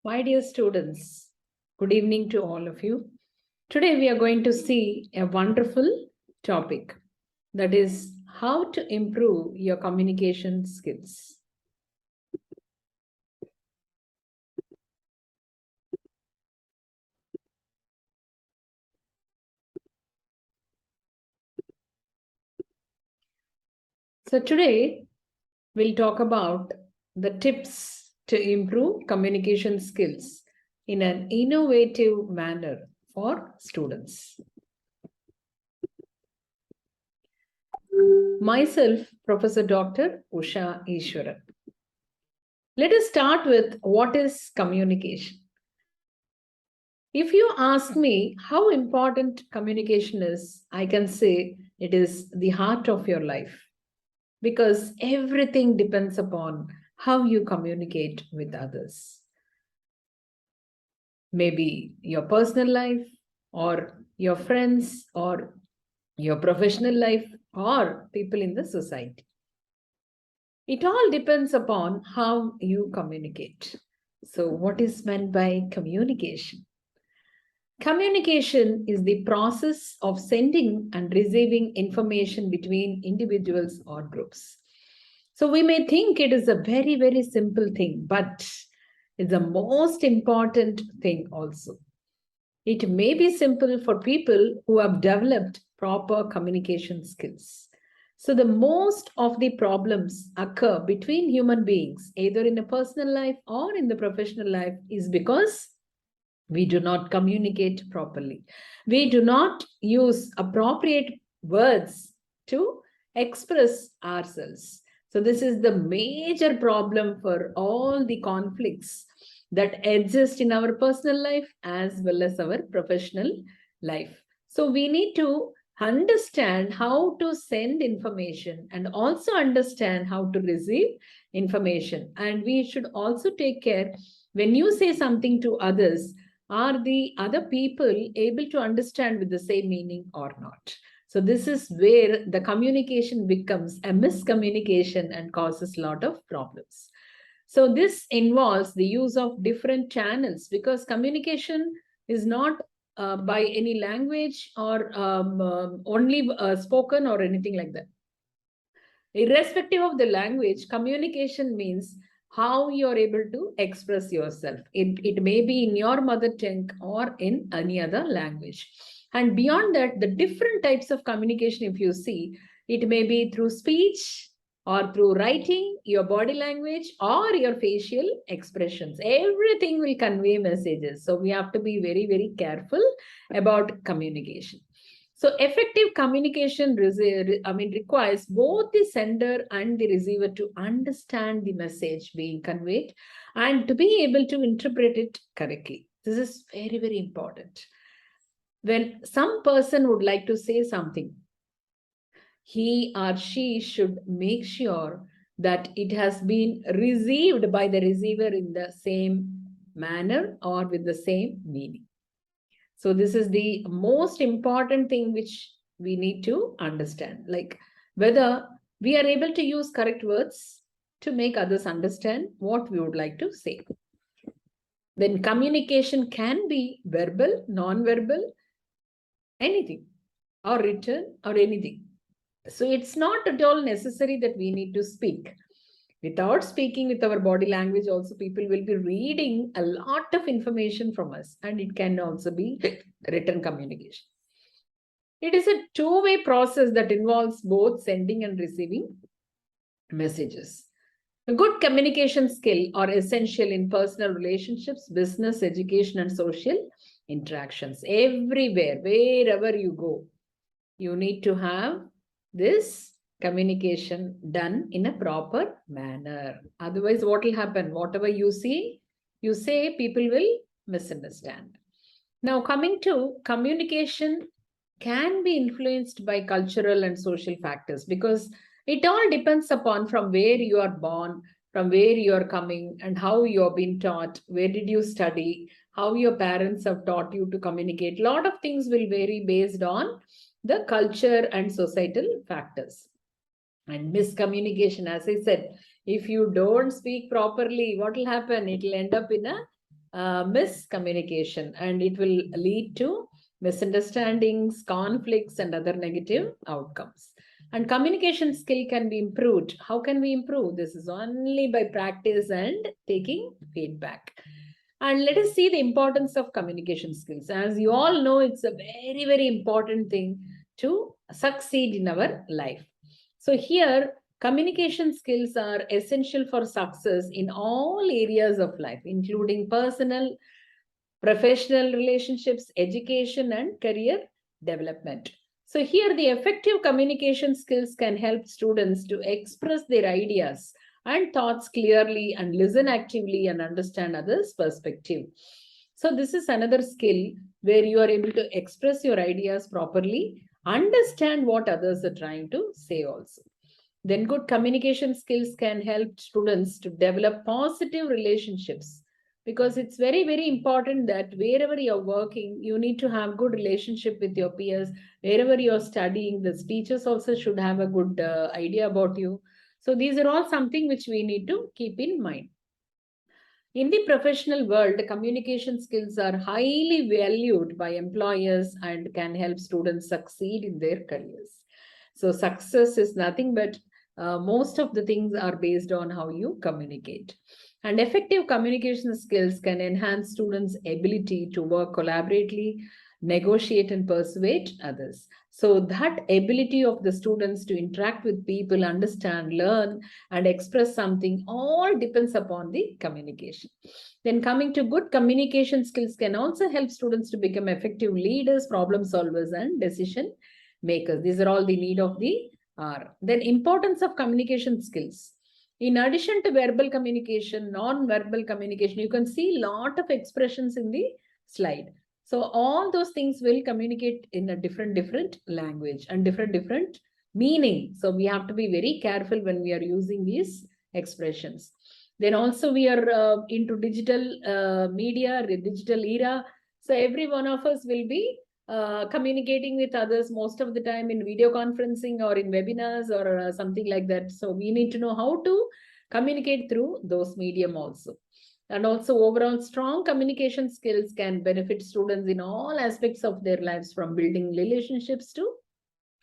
My dear students, good evening to all of you. Today we are going to see a wonderful topic, that is how to improve your communication skills. So today we'll talk about the tips to improve communication skills in an innovative manner for students. Myself, Professor Dr. Ushaa Eswaran. Let us start with what is communication. If you ask me how important communication is, I can say it is the heart of your life, because everything depends upon how you communicate with others. Maybe your personal life, or your friends, or your professional life, or people in the society. It all depends upon how you communicate. So, what is meant by communication? Communication is the process of sending and receiving information between individuals or groups. So we may think it is a very, very simple thing, but it's the most important thing also. It may be simple for people who have developed proper communication skills. So the most of the problems occur between human beings, either in a personal life or in the professional life, is because we do not communicate properly. We do not use appropriate words to express ourselves. So this is the major problem for all the conflicts that exist in our personal life as well as our professional life. So we need to understand how to send information and also understand how to receive information. And we should also take care when you say something to others, are the other people able to understand with the same meaning or not? So this is where the communication becomes a miscommunication and causes a lot of problems. So this involves the use of different channels, because communication is not by any language or only spoken or anything like that. Irrespective of the language, communication means how you're able to express yourself. It may be in your mother tongue or in any other language. And beyond that, the different types of communication, if you see, it may be through speech or through writing, your body language, or your facial expressions. Everything will convey messages. So we have to be very, very careful about communication. So effective communication requires both the sender and the receiver to understand the message being conveyed and to be able to interpret it correctly. This is very, very important. When some person would like to say something, he or she should make sure that it has been received by the receiver in the same manner or with the same meaning. So this is the most important thing which we need to understand, like whether we are able to use correct words to make others understand what we would like to say. Then communication can be verbal, non-verbal, anything, or written or anything. So it's not at all necessary that we need to speak. Without speaking, with our body language also, people will be reading a lot of information from us, and it can also be written communication. It is a two-way process that involves both sending and receiving messages. A good communication skill are essential in personal relationships, business, education, and social interactions. Everywhere, wherever you go, you need to have this communication done in a proper manner. Otherwise, what will happen? Whatever you see, you say, people will misunderstand. Now, coming to communication can be influenced by cultural and social factors, because it all depends upon from where you are born, from where you are coming, and how you have been taught, where did you study, how your parents have taught you to communicate. A lot of things will vary based on the culture and societal factors. And miscommunication, as I said, if you don't speak properly, what will happen? It will end up in a miscommunication, and it will lead to misunderstandings, conflicts, and other negative outcomes. And communication skill can be improved. How can we improve? This is only by practice and taking feedback. And let us see the importance of communication skills. As you all know, it's a very, very important thing to succeed in our life. So here, communication skills are essential for success in all areas of life, including personal, professional relationships, education, and career development. So here, the effective communication skills can help students to express their ideas and thoughts clearly and listen actively and understand others' perspective. So this is another skill where you are able to express your ideas properly, understand what others are trying to say also. Then good communication skills can help students to develop positive relationships, because it's very, very important that wherever you're working, you need to have good relationship with your peers. Wherever you're studying, the teachers also should have a good idea about you. So these are all something which we need to keep in mind. In the professional world, communication skills are highly valued by employers and can help students succeed in their careers. So success is nothing but most of the things are based on how you communicate. And effective communication skills can enhance students' ability to work collaboratively, negotiate, and persuade others. So that ability of the students to interact with people, understand, learn, and express something all depends upon the communication. Then coming to good communication skills can also help students to become effective leaders, problem solvers, and decision makers. These are all the need of the hour. Then importance of communication skills. In addition to verbal communication, non-verbal communication, you can see a lot of expressions in the slide. So all those things will communicate in a different language and different meaning. So we have to be very careful when we are using these expressions. Then also we are into digital media, digital era. So every one of us will be communicating with others most of the time in video conferencing or in webinars or something like that. So we need to know how to communicate through those medium also. And also overall strong communication skills can benefit students in all aspects of their lives, from building relationships to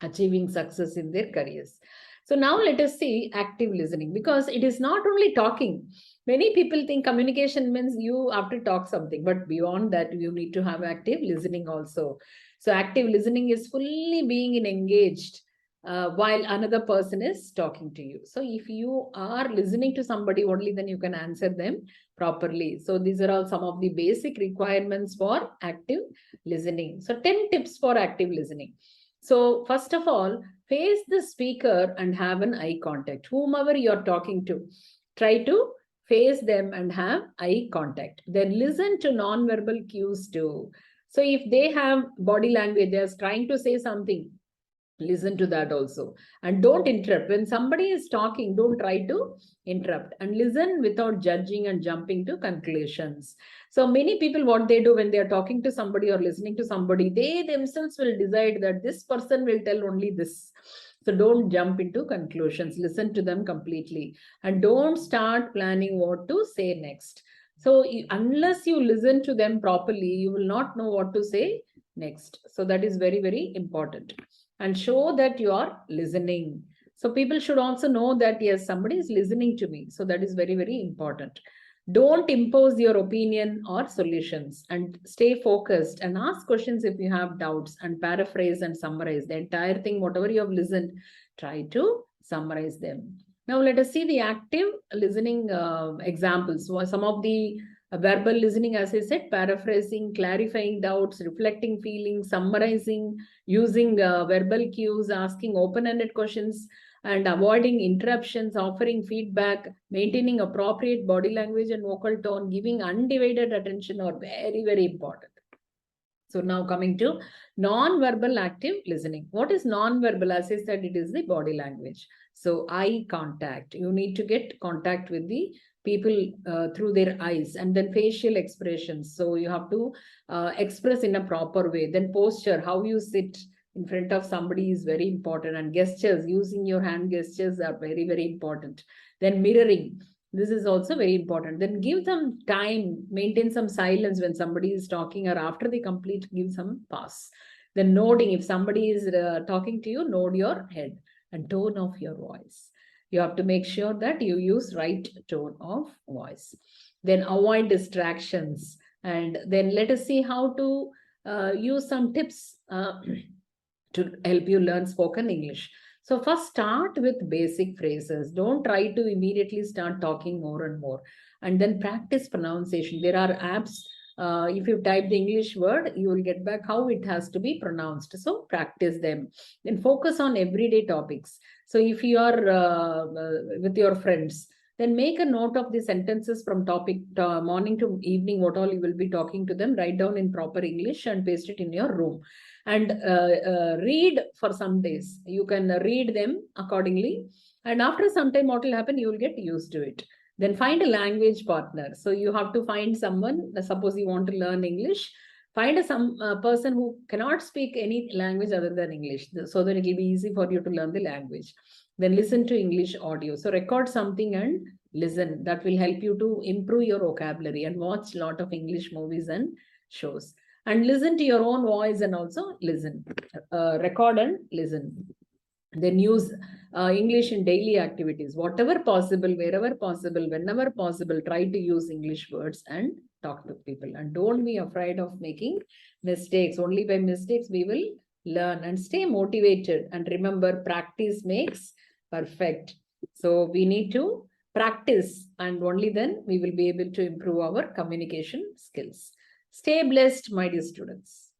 achieving success in their careers. So now let us see active listening, because it is not only talking. Many people think communication means you have to talk something, but beyond that, you need to have active listening also. So active listening is fully being engaged while another person is talking to you. So if you are listening to somebody only, then you can answer them properly. So these are all some of the basic requirements for active listening. So 10 tips for active listening. So first of all, face the speaker and have an eye contact. Whomever you're talking to, try to face them and have eye contact. Then listen to non-verbal cues too. So if they have body language, they're trying to say something, listen to that also. And don't interrupt. When somebody is talking, don't try to interrupt, and listen without judging and jumping to conclusions. So many people, what they do when they are talking to somebody or listening to somebody, they themselves will decide that this person will tell only this. So don't jump into conclusions. Listen to them completely and don't start planning what to say next. So unless you listen to them properly, you will not know what to say next. So that is very, very important. And show that you are listening. So people should also know that, yes, somebody is listening to me. So that is very, very important. Don't impose your opinion or solutions, and stay focused and ask questions if you have doubts, and paraphrase and summarize the entire thing. Whatever you have listened, try to summarize them. Now let us see the active listening examples. So some of the verbal listening, as I said, paraphrasing, clarifying doubts, reflecting feelings, summarizing, using verbal cues, asking open-ended questions, and avoiding interruptions, offering feedback, maintaining appropriate body language and vocal tone, giving undivided attention are very, very important. So now coming to non-verbal active listening. What is non-verbal? As I said, it is the body language. So eye contact. You need to get contact with the people through their eyes, and then facial expressions. So you have to express in a proper way. Then posture, how you sit in front of somebody is very important, and gestures, using your hand gestures are very, very important. Then mirroring. This is also very important. Then give them time, maintain some silence when somebody is talking, or after they complete, give some pause. Then nodding, if somebody is talking to you, nod your head and tone of your voice. You have to make sure that you use right tone of voice. Then avoid distractions. And then let us see how to use some tips to help you learn spoken English. So first start with basic phrases. Don't try to immediately start talking more and more. And then practice pronunciation. There are apps. If you type the English word, you will get back how it has to be pronounced. So practice them. Then focus on everyday topics. So if you are with your friends, then make a note of the sentences from topic morning to evening, what all you will be talking to them. Write down in proper English and paste it in your room. And read for some days. You can read them accordingly. And after some time, what will happen? You will get used to it. Then find a language partner. So you have to find someone, suppose you want to learn English, find some person who cannot speak any language other than English, so that it will be easy for you to learn the language. Then listen to English audio. So record something and listen. That will help you to improve your vocabulary, and watch a lot of English movies and shows. And listen to your own voice and also listen. Record and listen. Then use English in daily activities. Whatever possible, wherever possible, whenever possible, try to use English words and talk to people. And don't be afraid of making mistakes. Only by mistakes we will learn. And stay motivated. And remember, practice makes perfect. So we need to practice, and only then we will be able to improve our communication skills. Stay blessed, my dear students.